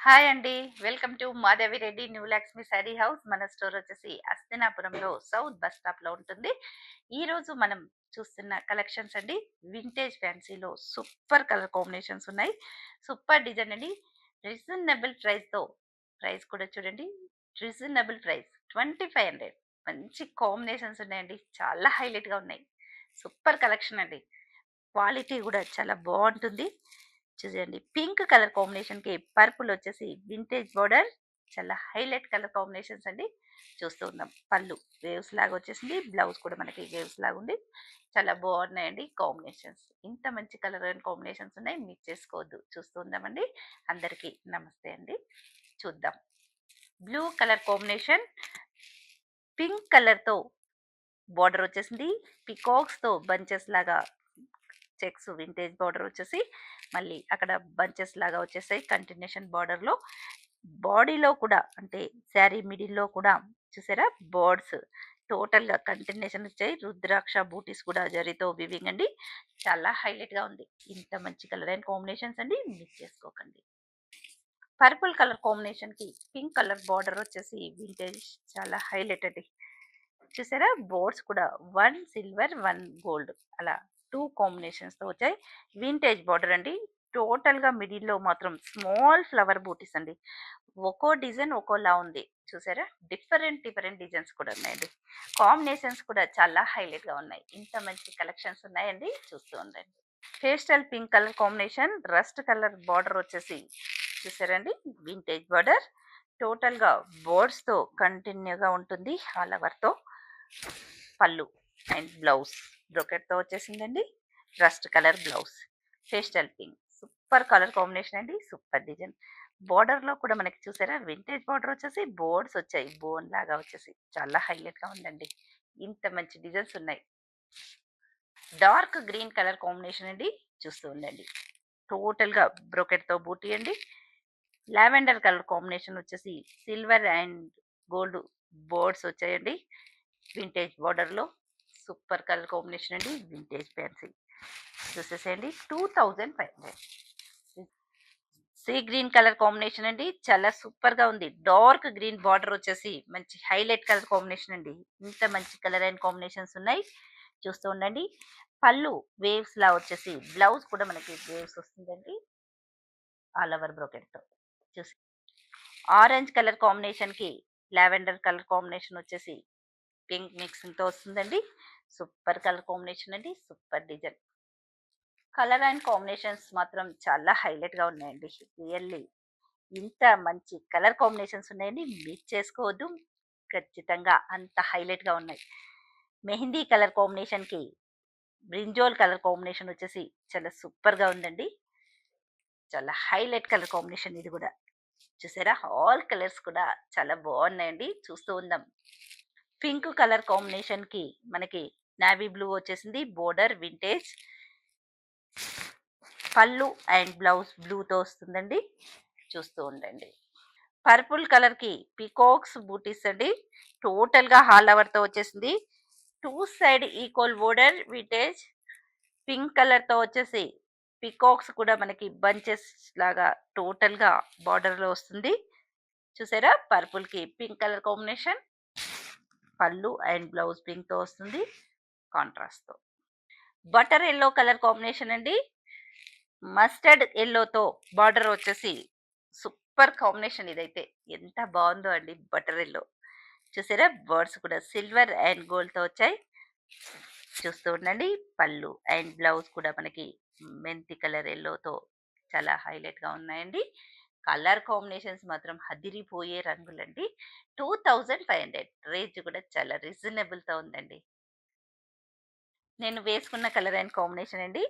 Hi అండి. Welcome to Madhavi Reddy new Lakshmi sari house. మన store వచ్చేసి అస్తినాపురంలో సౌత్ బస్ స్టాప్‌లో ఉంటుంది. ఈరోజు మనం చూస్తున్న కలెక్షన్స్ అండి. వింటేజ్ ఫ్యాన్సీలో సూపర్ కలర్ కాంబినేషన్స్ ఉన్నాయి. సూపర్ డిజైన్ అండి. రీజనబుల్ ప్రైస్‌తో ప్రైస్ కూడా చూడండి. రీజనబుల్ ప్రైస్ 2500 మంచి కాంబినేషన్స్ ఉన్నాయండి. చాలా హైలైట్‌గా ఉన్నాయి. సూపర్ కలెక్షన్ అండి. క్వాలిటీ గూడా చాలా బావుంటుంది. చూసేయండి పింక్ కలర్ కాంబినేషన్‌కి పర్పుల్ వచ్చేసి వింటేజ్ బోర్డర్ చాలా హైలైట్ కలర్ కాంబినేషన్స్ అండి. చూస్తూ ఉన్నాం. పళ్ళు వేవ్స్ లాగా వచ్చేసింది. బ్లౌజ్ కూడా మనకి వేవ్స్ లాగా ఉంది. చాలా బాగున్నాయండి కాంబినేషన్స్. ఇంత మంచి కలర్ అండ్ కాంబినేషన్స్ ఉన్నాయి. మిస్ చేసుకోవద్దు. చూస్తూ ఉందామండి. అందరికీ నమస్తే అండి. చూద్దాం. బ్లూ కలర్ కాంబినేషన్ పింక్ కలర్‌తో బోర్డర్ వచ్చేసింది. పికాక్స్‌తో బంచెస్ లాగా చెక్స్ వింటేజ్ బార్డర్ వచ్చేసి మళ్ళీ అక్కడ బంచెస్ లాగా వచ్చేసాయి కంటిన్యూషన్ బార్డర్లో. బాడీలో కూడా అంటే శారీ మిడిల్లో కూడా చూసారా బర్డ్స్ టోటల్గా కంటిన్యూషన్ వచ్చాయి. రుద్రాక్ష బూటీస్ కూడా జరీతో వివింగ్ అండి. చాలా హైలైట్గా ఉంది. ఇంత మంచి కలర్ అండ్ కాంబినేషన్స్ అండి. మిస్ చేసుకోకండి. పర్పుల్ కలర్ కాంబినేషన్కి పింక్ కలర్ బార్డర్ వచ్చేసి వింటేజ్ చాలా హైలైట్ అండి. చూసారా బోర్డ్స్ కూడా వన్ సిల్వర్ వన్ గోల్డ్ అలా టూ కాంబినేషన్స్ తో వచ్చాయి. వింటేజ్ బార్డర్ అండి. టోటల్ గా మిడిల్ లో మాత్రం స్మాల్ ఫ్లవర్ బూటీస్ అండి. ఒక్కో డిజైన్ ఒక్కోలా ఉంది. చూసారా డిఫరెంట్ డిఫరెంట్ డిజైన్స్ కూడా ఉన్నాయండి. కాంబినేషన్స్ కూడా చాలా హైలైట్ గా ఉన్నాయి. ఇంత మంచి కలెక్షన్స్ ఉన్నాయండి. చూస్తూ ఉండండి. Pastel pink colour combination rust colour border వచ్చేసి చూసారండి వింటేజ్ బార్డర్ టోటల్ గా బోర్డ్స్ తో కంటిన్యూగా ఉంటుంది. ఆల్ ఓవర్ తో పళ్ళు అండ్ బ్లౌజ్ బ్రోకెట్ తో వచ్చేసిందండి. Rust colour blouse pastel pink super colour combination అండి. సూపర్ డిజైన్ బార్డర్ లో కూడా మనకి చూసారా వింటేజ్ బార్డర్ వచ్చేసి బోర్డ్స్ వచ్చాయి. బోన్ లాగా వచ్చేసి చాలా హైలైట్ గా ఉందండి. ఇంత మంచి డిజైన్స్ ఉన్నాయి. డార్క్ గ్రీన్ కలర్ కాంబినేషన్ అండి. చూస్తూ ఉండండి. టోటల్ గా బ్రోకెట్ తో బూటీ అండి. లావెండర్ కలర్ కాంబినేషన్ వచ్చేసి సిల్వర్ అండ్ గోల్డ్ బోర్డ్స్ వచ్చాయండి. వింటేజ్ బార్డర్ లో సూపర్ కలర్ కాంబినేషన్ అండి. వింటేజ్ ఫ్యాన్సీ చూసేసేయండి 2500. సీ గ్రీన్ కలర్ కాంబినేషన్ అండి. చాలా సూపర్ గా ఉంది. డార్క్ గ్రీన్ బార్డర్ వచ్చేసి మంచి హైలైట్ కలర్ కాంబినేషన్ అండి. ఇంత మంచి కలర్ అండ్ కాంబినేషన్స్ ఉన్నాయి. చూస్తూ ఉండండి. పళ్ళు వేవ్స్ లా వచ్చేసి బ్లౌజ్ కూడా మనకి వేవ్స్ వస్తుందండి. ఆల్ ఓవర్ బ్రోకెట్ తో చూసి ఆరెంజ్ కలర్ కాంబినేషన్ కి లావెండర్ కలర్ కాంబినేషన్ వచ్చేసి పింక్ మిక్సింగ్ తో వస్తుందండి. సూపర్ కలర్ కాంబినేషన్ అండి. Super design colour and combinations మాత్రం చాలా హైలైట్ గా ఉన్నాయండి. రియల్లీ ఇంత మంచి కలర్ కాంబినేషన్స్ ఉన్నాయండి. మిస్ చేసుకోవద్దు. ఖచ్చితంగా అంత హైలైట్ గా ఉన్నాయి. మెహందీ కలర్ కాంబినేషన్ కి బ్రింజోల్ కలర్ కాంబినేషన్ వచ్చేసి చాలా సూపర్ గా ఉందండి. చాలా హైలైట్ కలర్ కాంబినేషన్ ఇది కూడా. చూసారా ఆల్ కలర్స్ కూడా చాలా బాగున్నాయండి. చూస్తూ ఉందాం. పింక్ కలర్ కాంబినేషన్ కి మనకి నావీ బ్లూ వచ్చేసింది. బోర్డర్ వింటేజ్ పళ్ళు అండ్ బ్లౌజ్ బ్లూతో వస్తుందండి. చూస్తూ ఉండండి. పర్పుల్ కలర్ కి పికాక్స్ బూటీస్ అండి. టోటల్ గా హాల్ ఓవర్ తో వచ్చేసింది. Two side equal border vintage pink colour తో వచ్చేసి పికాక్స్ కూడా మనకి బంచెస్ లాగా టోటల్ గా బార్డర్ లో వస్తుంది. చూసారా పర్పుల్ కి పింక్ కలర్ కాంబినేషన్ పళ్ళు అండ్ బ్లౌజ్ పింక్ తో వస్తుంది కాంట్రాస్ట్ తో. బటర్ ఎల్లో కలర్ కాంబినేషన్ అండి. మస్టర్డ్ ఎల్లోతో బార్డర్ వచ్చేసి సూపర్ కాంబినేషన్ ఇదైతే. ఎంత బాగుందో అండి బటర్ ఎల్లో. చూసారా బర్డ్స్ కూడా సిల్వర్ అండ్ గోల్డ్ తో వచ్చాయి. చూస్తూ ఉండండి. పళ్ళు అండ్ బ్లౌజ్ కూడా మనకి మెంతి కలర్ ఎల్లోతో చాలా హైలైట్ గా ఉన్నాయండి. కలర్ కాంబినేషన్స్ మాత్రం హదిరిపోయే రంగులండి. 2500 రేంజ్ కూడా చాలా రీజనబుల్ తో ఉందండి. నేను వేసుకున్న కలర్ అండ్ కాంబినేషన్ అండి.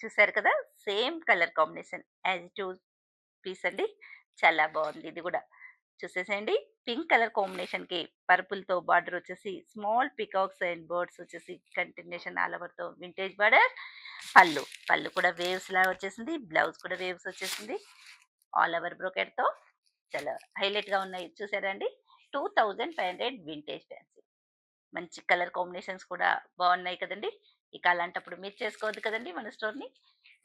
చూసారు కదా same colour combination as two piece అండి. చాలా బాగుంది ఇది కూడా. చూసేసేయండి. పింక్ కలర్ కాంబినేషన్ కి పర్పుల్ తో బార్డర్ వచ్చేసి స్మాల్ పికాక్స్ అండ్ బర్డ్స్ వచ్చేసి కంటిన్యూషన్ ఆల్ ఓవర్ తో వింటేజ్ బార్డర్. పళ్ళు పళ్ళు కూడా వేవ్స్ లా వచ్చేసింది. బ్లౌజ్ కూడా వేవ్స్ వచ్చేసింది. ఆల్ ఓవర్ బ్రోకెట్ తో చాలా హైలైట్ గా ఉన్నాయి. చూసారండి 2500 వింటేజ్ ఫ్యాన్సీ. మంచి కలర్ కాంబినేషన్స్ కూడా బాగున్నాయి కదండి. ఇక అలాంటప్పుడు మిస్ చేసుకోవద్దు కదండి మన స్టోర్ని.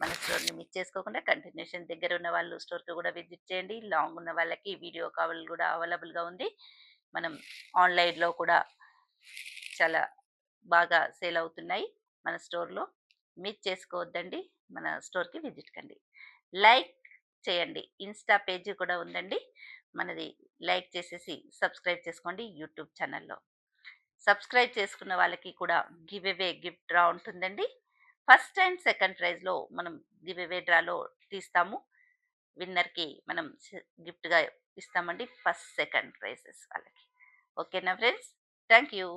మన స్టోర్‌ని మిస్ చేసుకోకుండా కంటిన్యూషన్ దగ్గర ఉన్న వాళ్ళు స్టోర్‌కి కూడా విజిట్ చేయండి. లాంగ్ ఉన్న వాళ్ళకి వీడియో కాల్ కూడా అవైలబుల్‌గా ఉంది. మనం ఆన్‌లైన్‌లో కూడా చాలా బాగా సేల్ అవుతున్నాయి మన స్టోర్‌లో. మిస్ చేసుకోవద్దండి. మన స్టోర్‌కి విజిట్ కండి. లైక్ చేయండి. ఇన్‌స్టా పేజ్ కూడా ఉందండి. మనది లైక్ చేసేసి సబ్స్క్రైబ్ చేసుకోండి యూట్యూబ్ ఛానెల్‌లో. సబ్స్క్రైబ్ చేసుకున్న వాళ్ళకి కూడా గిఫ్ట్ డ్రా ఉంటుందండి. ఫస్ట్ అండ్ సెకండ్ ప్రైజ్‌లో మనం డ్రాలో తీస్తాము. విన్నర్‌కి మనం గిఫ్ట్‌గా ఇస్తామండి. ఫస్ట్, సెకండ్ ప్రైజెస్ వాళ్ళకి. ఓకేనా ఫ్రెండ్స్? Thank you.